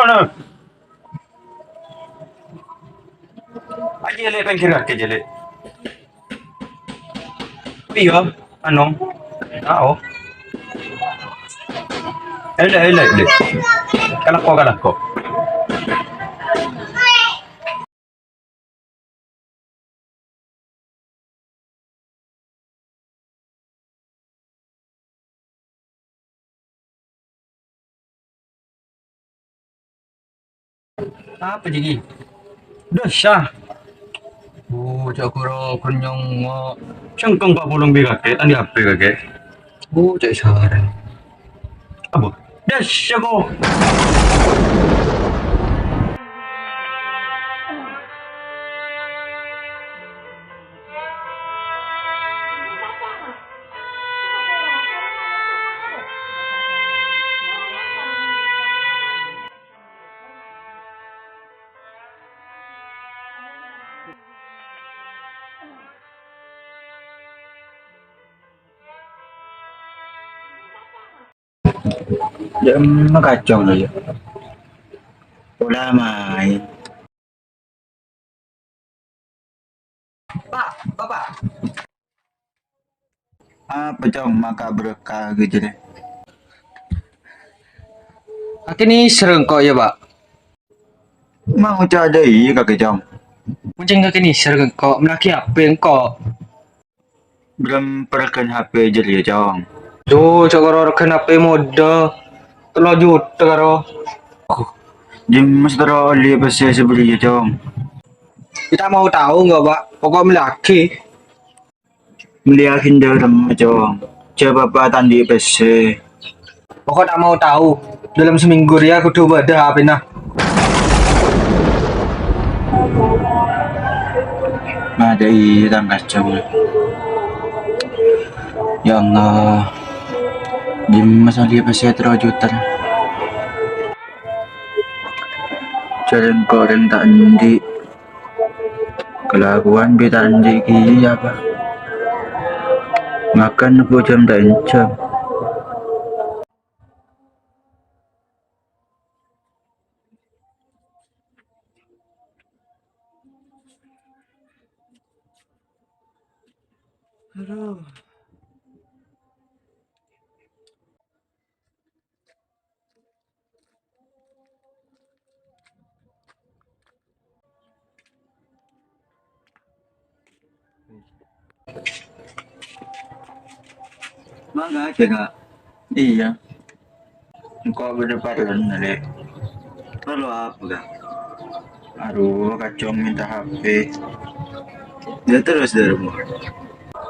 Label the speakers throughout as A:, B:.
A: no. Aja jeli pengkir ke jeli. Iya, ano? Tao. Ele. Kalak ko. Apa jadi? Dah syah. Oh, cak kuro kunyong cengkeng pak bolong bega ke, tadi apa ke? Oh, cak sarang. Apa? Dah syah ko. Ya emang kacau lah ya. Udah main. Bapak. Apa cong maka berkah gitu deh.
B: Ini sereng kok ya pak.
A: Mau ada iya kakek cong.
B: Kucing kaki ini sereng kok. Melaki apa yang kok?
A: Belum perken HP jadi ya cong.
B: Duh, cakar kenapa mode? Telo juta karo.
A: Jam mas taro li pasnya sebeli ya cong.
B: Kita mau tahu nggak pak? Pokok melaki.
A: Meliakin dalam cong. Coba pak tandi pasnya.
B: Pokok tak mau tahu. Dalam seminggu ya aku coba dah apa nah.
A: Ada iya tang kacau. Ya Allah. Jam mas li pasnya terojutan. Jalan koren tak andi. Kelakuan beta andi iya apa? Makan 20 jam dan jam. Aduh. Mangga aja kak. Iya. Kok berdepan nale. Kalau apa kak? Aduh, kacau minta HP. Ya terus dari rumah.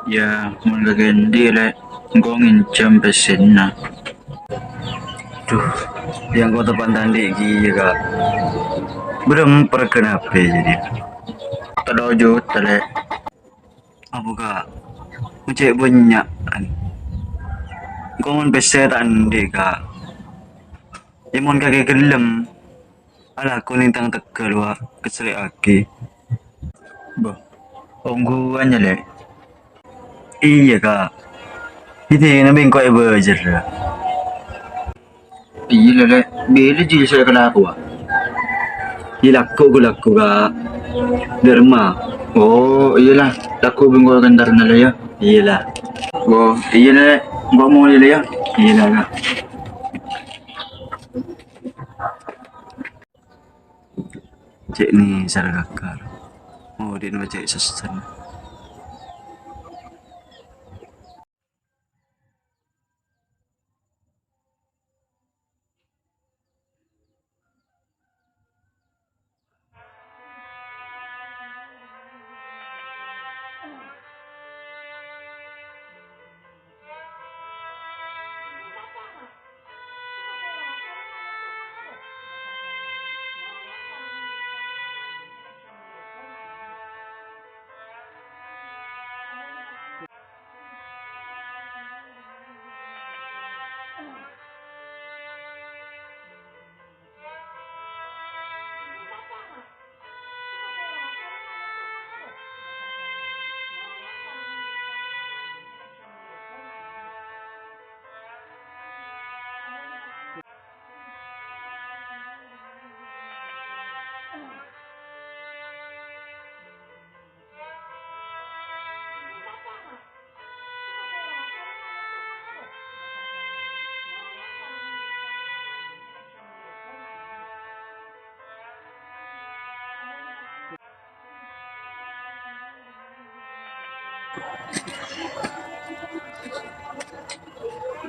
A: Ya, mau ganti le. Kau ngincam pesen na. Tuh, yang kau tepan tadi gila kak. Belum perken HP jadi. Terdojo tele. Apa kak? Ucap banyak kan. Kau mau pesen tadi kak. Ya mau kakek gelem. Alah, aku nintang tegal wah kesel lagi. Bah, ongguan ya le. Iya kak. Itu yang nabi kau belajar. Iya le. Bila jadi saya kena aku. Iya laku kak. Derma. Oh iyalah. Laku bingko kendar nala ya. Iyalah. Oh iya le. Gua mau le ya. Iyalah kak. Cek ni sarang kakak. Oh dia nak cek sesuatu.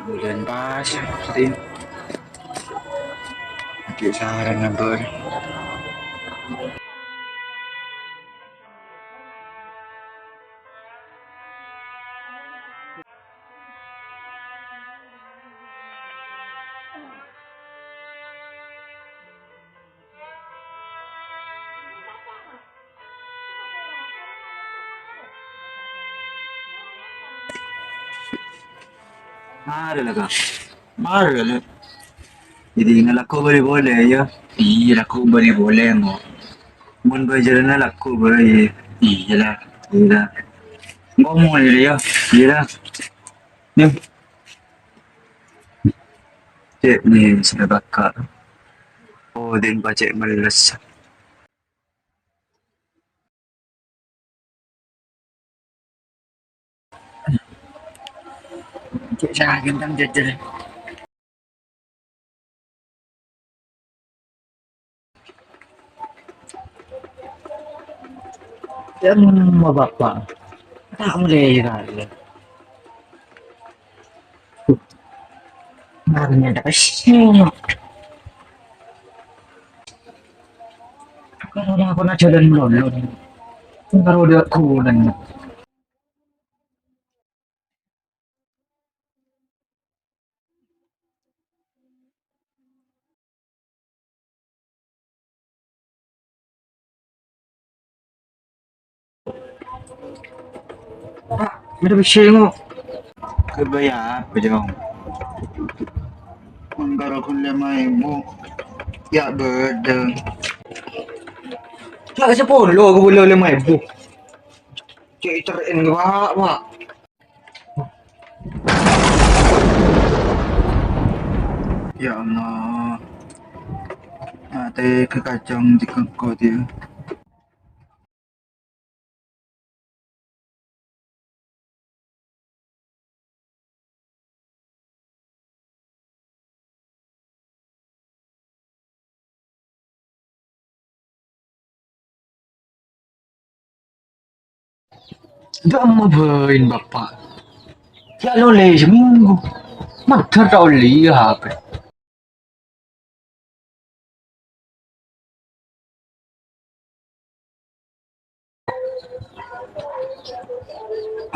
A: Bulan pas, Tin. Kayak saran na ba? Mahal talaga. Mahal talaga. Jadi nga laku boleh-boleh ya. Iya laku boleh-boleh mo. Mun bajaran na laku boleh. Iya lah. Iya lah. Ngomong aja ya. Iya lah. Nih, cek nih sudah bakar. Oh, din pa cek malas. Cek sa akin tang jajan. Yan mababa. Tak boleh kali. Marinya ada kesini. Kalau dia aku nak jalan melolong. Kalau dia kulan. Pak, ada bisa mo. Kebaya apa jong? Mangkara kun 5,000. Ya beda. Cak sepuluh aku boleh 5,000. Cek iterin ke pak. Ya Allah. Ate kekacang di kengkau dia. Dah mau bain bapak. Ya lo le seminggu. Mantap tau lihat.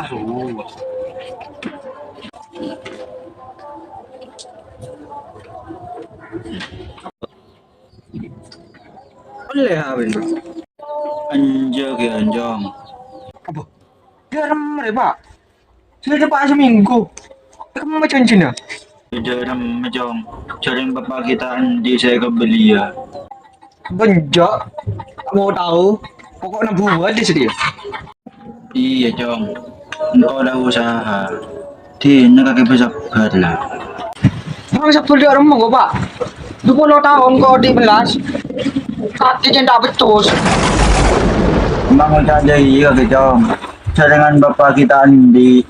A: Aduh. Boleh habis. Anjak ya anjang. Apa? Garam ya pak. Sudah dapat seminggu. Kamu macam Cina? Garam macam. Cari bapak kita andi saya kebeli ya. Benjak. Mau tahu? Pokoknya buat dia sedia. Iya Jong. Engkau dah usaha. Tina kakek bersabar lah. Orang sabtu dia orang mau pak. 20 tahun kau di belas. Kaki cinta betul. Bangun saja iya ke Jong. Cadangan bapak kita andi.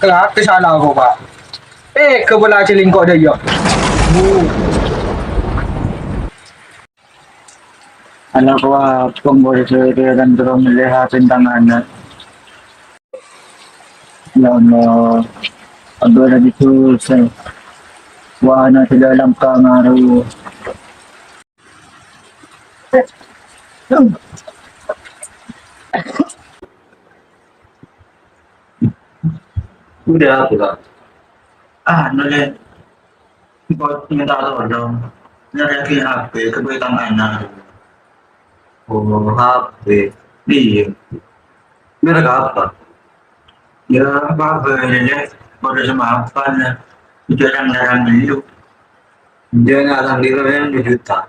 A: Kelak ke sana kau pak. Ke bola celing kau dia ya. Bu. Anak wa pengboy saya dan terus melihat tangannya. Ya Allah. Aduh lagi susah. Wah, na sa dalam kangaru. Udah aku lah. Nolnya buat minta tolong. Nyari HP, kebaikan anak. Oh, HP. Iya. Merek apa? Ya, apa ya? Pada sama apa nih? Jarang-jarang dulu. Dia ngarang dulu yang 2 juta.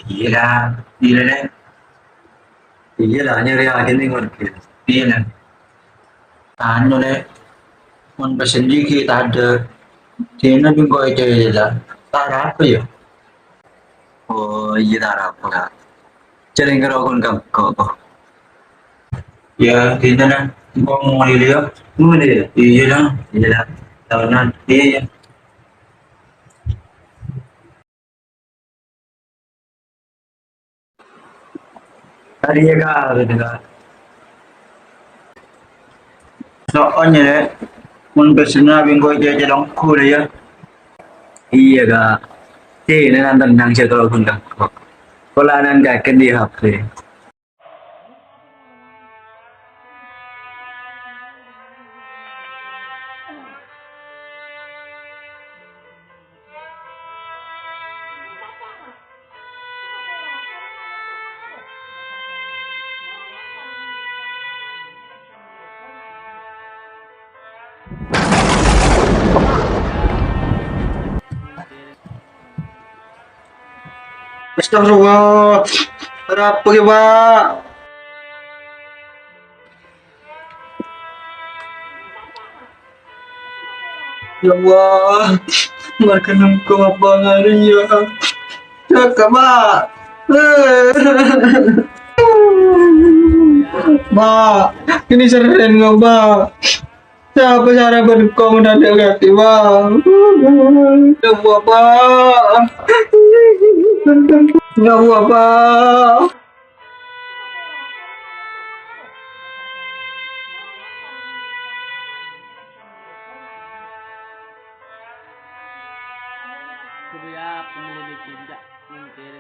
A: Iya, iya deh. Iya lah, nyari aja nih ngerti. Iya lah. Deh. Mun pesen dikit ada. Sino din ko ito lah. Tarap ya. Oh iya tarap ka. Jaring karo kon kam ko. Ya kita na. Ko mo niliyo. Mo niliyo. Iya lang. Iya lang. Tawanan. Iya. Tadi ya ka gitu ka. Soalnya deh, mun bersenang bingko jalan cool ya.
B: Iya kak. Ini nonton nang siya kalau gundang kok. Wala nang kaken di HP.
A: Astagfirullah. Ada apa ya, Pak? Ya Allah, marka ko mabangalan ya. Saka ba? Ba, ini seren nga ba? Siapa harapan kau mendadak hati ba? Ya Allah, ba. Ya Allah, ba.
C: Kuya, pemilik tidak mungkin.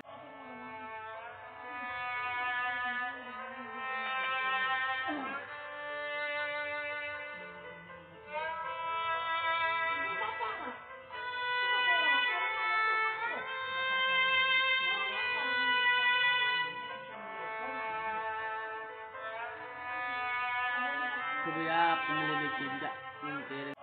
C: Kuya, pemilik tidak mungkin.